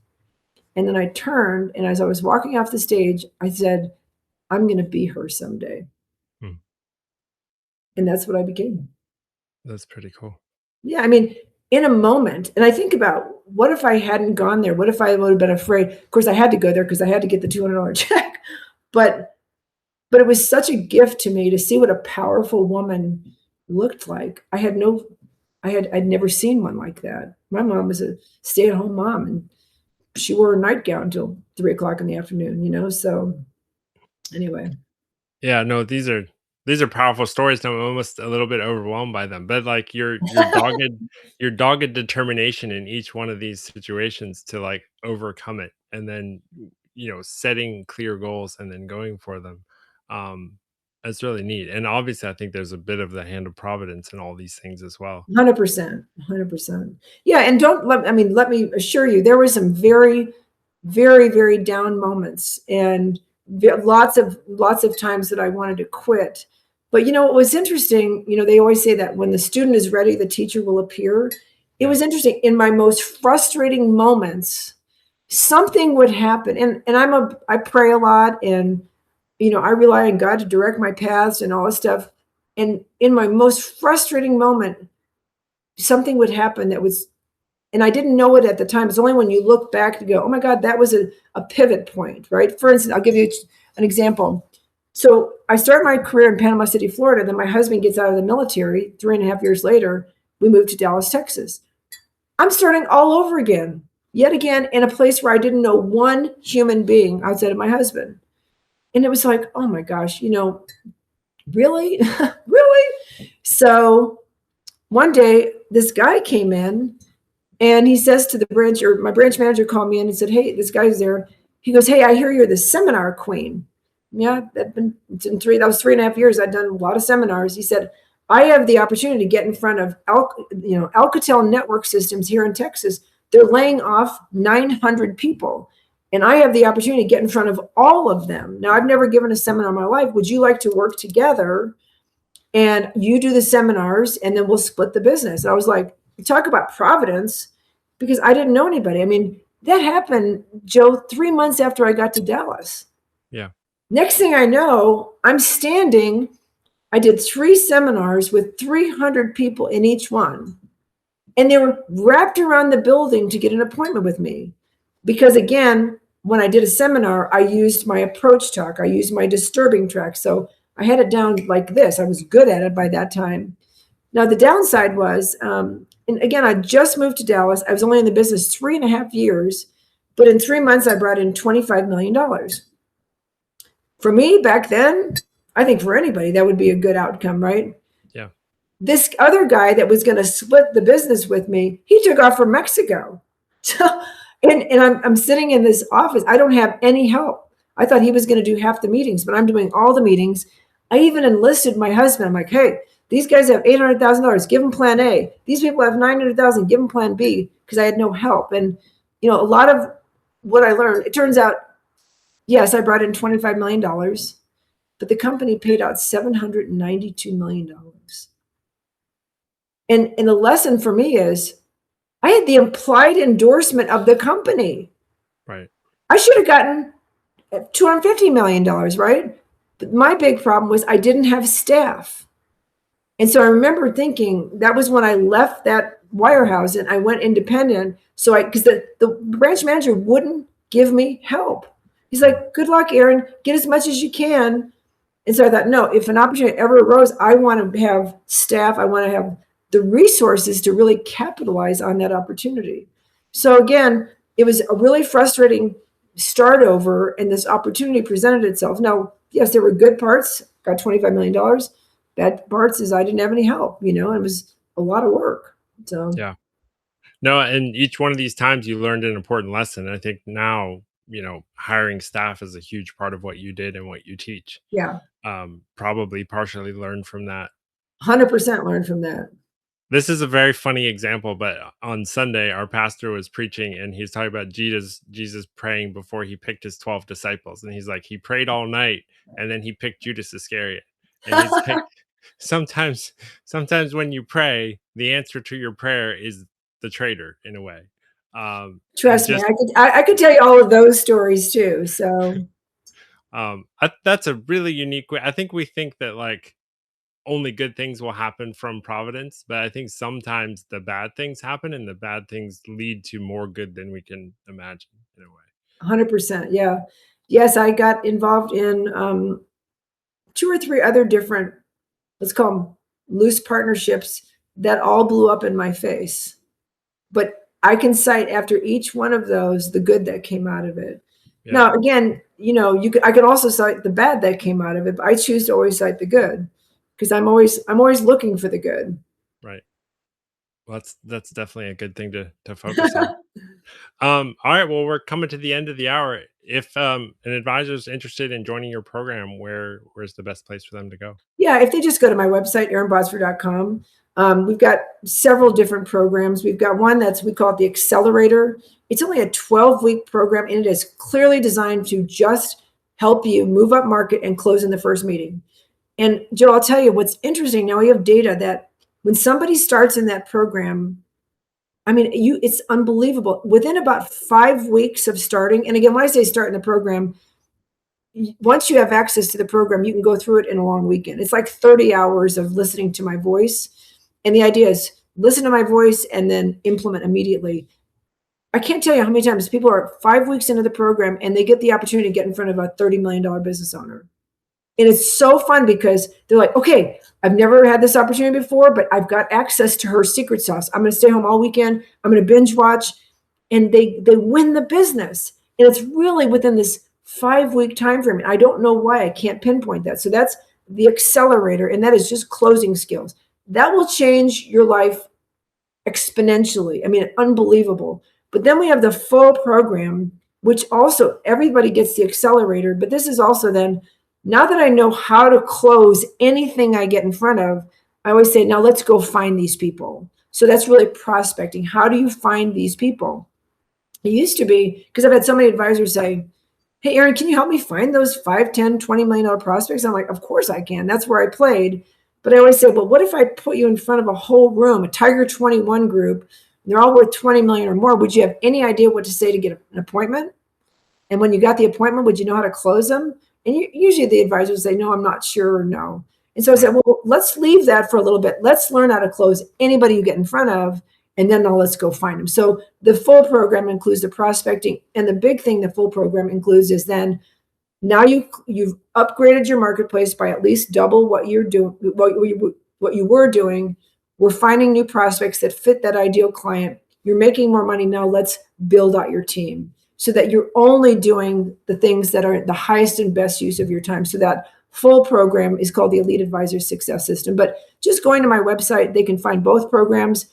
And then I turned, and as I was walking off the stage, I said, I'm going to be her someday. hmm, And that's what I became. that's pretty cool. Yeah, I mean, in a moment, and I think about what if I hadn't gone there? What if I would have been afraid? Of course, I had to go there because I had to get the $200 check. But it was such a gift to me to see what a powerful woman looked like. I'd never seen one like that. My mom was a stay-at-home mom, and she wore a nightgown until 3 o'clock in the afternoon, you know? So anyway. Yeah, no, these are powerful stories, and I'm almost a little bit overwhelmed by them, but, like, your dogged determination in each one of these situations to, like, overcome it, and then, setting clear goals and then going for them, um, that's really neat, and obviously, I think there's a bit of the hand of providence in all these things as well. 100%, 100%. Yeah, and let me assure you, there were some very, very, very down moments, and lots of times that I wanted to quit. But, you know, what was interesting, you know, they always say that when the student is ready, the teacher will appear. It Yeah. was interesting. In my most frustrating moments, something would happen, and I pray a lot, and, you know, I rely on God to direct my paths and all this stuff. And in my most frustrating moment, something would happen and I didn't know it at the time. It's only when you look back to go, oh my God, that was a pivot point, right? For instance, I'll give you an example. So I started my career in Panama City, Florida. Then my husband gets out of the military 3.5 years later. We moved to Dallas, Texas. I'm starting all over again, yet again, in a place where I didn't know one human being outside of my husband. And it was like, oh my gosh, you know, really? Really? So one day, this guy came in, and he says to my branch manager called me in and said, hey, this guy's there. He goes, hey, I hear you're the seminar queen. Yeah, that was 3.5 years. I'd done a lot of seminars. He said, I have the opportunity to get in front of Alcatel Network Systems here in Texas. They're laying off 900 people. and I have the opportunity to get in front of all of them. Now, I've never given a seminar in my life. Would you like to work together? And you do the seminars, and then we'll split the business. And I was like, talk about providence, because I didn't know anybody. I mean, that happened, Joe, 3 months after I got to Dallas. Yeah. Next thing I know, I'm standing. I did 3 seminars with 300 people in each one. And they were wrapped around the building to get an appointment with me. Because again, when I did a seminar, I used my approach talk. I used my disturbing track. So I had it down like this. I was good at it by that time. Now, the downside was, and again, I just moved to Dallas. I was only in the business 3.5 years, but in 3 months, I brought in $25 million. For me back then, I think for anybody, that would be a good outcome, right? Yeah. This other guy that was going to split the business with me, he took off for Mexico. So, and I'm sitting in this office. I don't have any help. I thought he was going to do half the meetings, but I'm doing all the meetings. I even enlisted my husband. I'm like, hey, these guys have $800,000. Give them plan A. These people have $900,000. Give them plan B, because I had no help. And, a lot of what I learned, it turns out, yes, I brought in $25 million, but the company paid out $792 million. And the lesson for me is, I had the implied endorsement of the company. Right. I should have gotten $250 million, right? But my big problem was I didn't have staff. And so I remember thinking, that was when I left that wirehouse and I went independent. So because the branch manager wouldn't give me help. He's like, good luck, Erin, get as much as you can. And so I thought, no, if an opportunity ever arose, I want to have staff. I want to have the resources to really capitalize on that opportunity. So again, it was a really frustrating start over, and this opportunity presented itself. Now, yes, there were good parts, got $25 million. Bad parts is I didn't have any help, it was a lot of work. So yeah. No, and each one of these times you learned an important lesson. I think now, hiring staff is a huge part of what you did and what you teach. Yeah. Probably partially learned from that. 100% learned from that. This is a very funny example, but on Sunday, our pastor was preaching and he's talking about Jesus praying before he picked his 12 disciples. And he's like, he prayed all night and then he picked Judas Iscariot. And he's like, sometimes when you pray, the answer to your prayer is the traitor in a way. Trust me, I could tell you all of those stories too. So that's a really unique way. I think we think that like only good things will happen from providence, but I think sometimes the bad things happen and the bad things lead to more good than we can imagine in a way. 100%. Yeah. Yes, I got involved in 2 or 3 other different, let's call them loose partnerships that all blew up in my face. But I can cite after each one of those the good that came out of it. Yeah. Now, again, I could also cite the bad that came out of it, but I choose to always cite the good, because I'm always looking for the good. Right. Well, that's definitely a good thing to focus on. All right. Well, we're coming to the end of the hour. If an advisor is interested in joining your program, where's the best place for them to go? Yeah, if they just go to my website, erinbosford.com. We've got several different programs. We've got one we call it the Accelerator. It's only a 12-week program, and it is clearly designed to just help you move up market and close in the first meeting. And Joe, I'll tell you what's interesting. Now we have data that when somebody starts in that program, it's unbelievable. Within about 5 weeks of starting, and again, when I say start in the program, once you have access to the program, you can go through it in a long weekend. It's like 30 hours of listening to my voice. And the idea is listen to my voice and then implement immediately. I can't tell you how many times people are 5 weeks into the program and they get the opportunity to get in front of a $30 million business owner. And it's so fun because they're like, okay, I've never had this opportunity before, but I've got access to her secret sauce. I'm going to stay home all weekend. I'm going to binge watch. And they win the business. And it's really within this 5-week time frame. I don't know why I can't pinpoint that. So that's the Accelerator. And that is just closing skills. That will change your life exponentially. Unbelievable. But then we have the full program, which also everybody gets the Accelerator. But this is also then, now that I know how to close anything I get in front of, I always say, now let's go find these people. So that's really prospecting. How do you find these people? It used to be, because I've had so many advisors say, "Hey, Aaron, can you help me find those 5, 10, $20 million prospects?" I'm like, "Of course I can. That's where I played." But I always say, "Well, what if I put you in front of a whole room, a Tiger 21 group, and they're all worth 20 million or more? Would you have any idea what to say to get an appointment? And when you got the appointment, would you know how to close them?" And usually the advisors say, "No, I'm not sure," or "No." And so I said, Right. "Well, let's leave that for a little bit. Let's learn how to close anybody you get in front of, and then now let's go find them." So the full program includes the prospecting, and the big thing the full program includes is then now you've upgraded your marketplace by at least double what you're doing, what you were doing. We're finding new prospects that fit that ideal client. You're making more money now. Let's build out your team so that you're only doing the things that are the highest and best use of your time. So that full program is called the Elite Advisor Success System. But just going to my website, they can find both programs.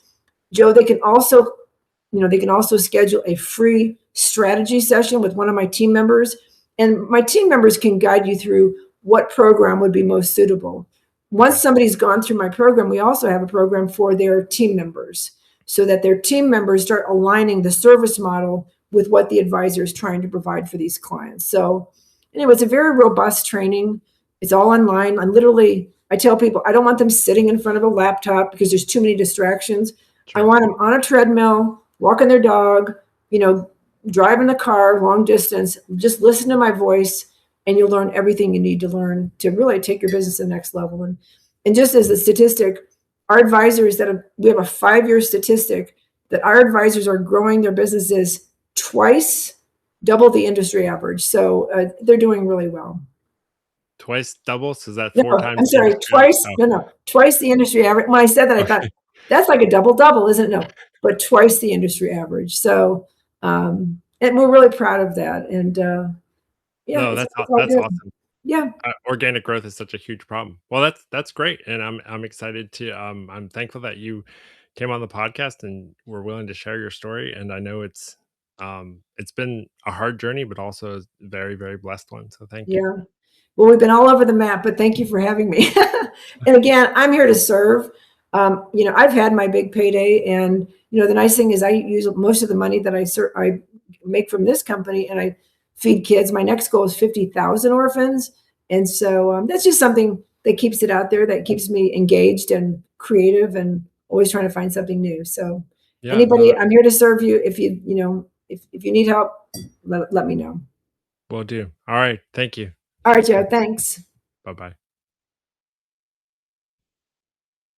Joe, they can also schedule a free strategy session with one of my team members, and my team members can guide you through what program would be most suitable. Once Okay. somebody's gone through my program, we also have a program for their team members so that their team members start aligning the service model with what the advisor is trying to provide for these clients. So, anyway, it's a very robust training. It's all online. I tell people I don't want them sitting in front of a laptop because there's too many distractions. I Sure. want them on a treadmill, walking their dog, you know, driving the car long distance. Just listen to my voice, and you'll learn everything you need to learn to really take your business to the next level. And just as a statistic, our advisors we have a 5-year statistic that our advisors are growing their businesses twice, double the industry average. So they're doing really well. Twice double, so is that No, 4 I'm times the sorry, industry twice. average? No, no, twice the industry average. When I said that, I Oh, thought okay. that's like a double double, isn't it? No, but twice the industry average. So, and we're really proud of that. And yeah, No, it's all that's good. awesome. Yeah, Organic growth is such a huge problem. Well, that's great, and I'm excited to, I'm thankful that you came on the podcast and were willing to share your story, and I know it's been a hard journey, but also a very, very blessed one, so thank you. yeah. Well, we've been all over the map, but thank you for having me. And again, I'm here to serve. I've had my big payday, and the nice thing is I use most of the money that I make from this company, and I feed kids. My next goal is 50,000 orphans, and so that's just something that keeps it out there, that keeps me engaged and creative, and always trying to find something new. So, Yeah, no, anybody, I'm here to serve you. If you need help, let me know. will do. Alright, thank you. All right, Joe. Thanks. Bye-bye.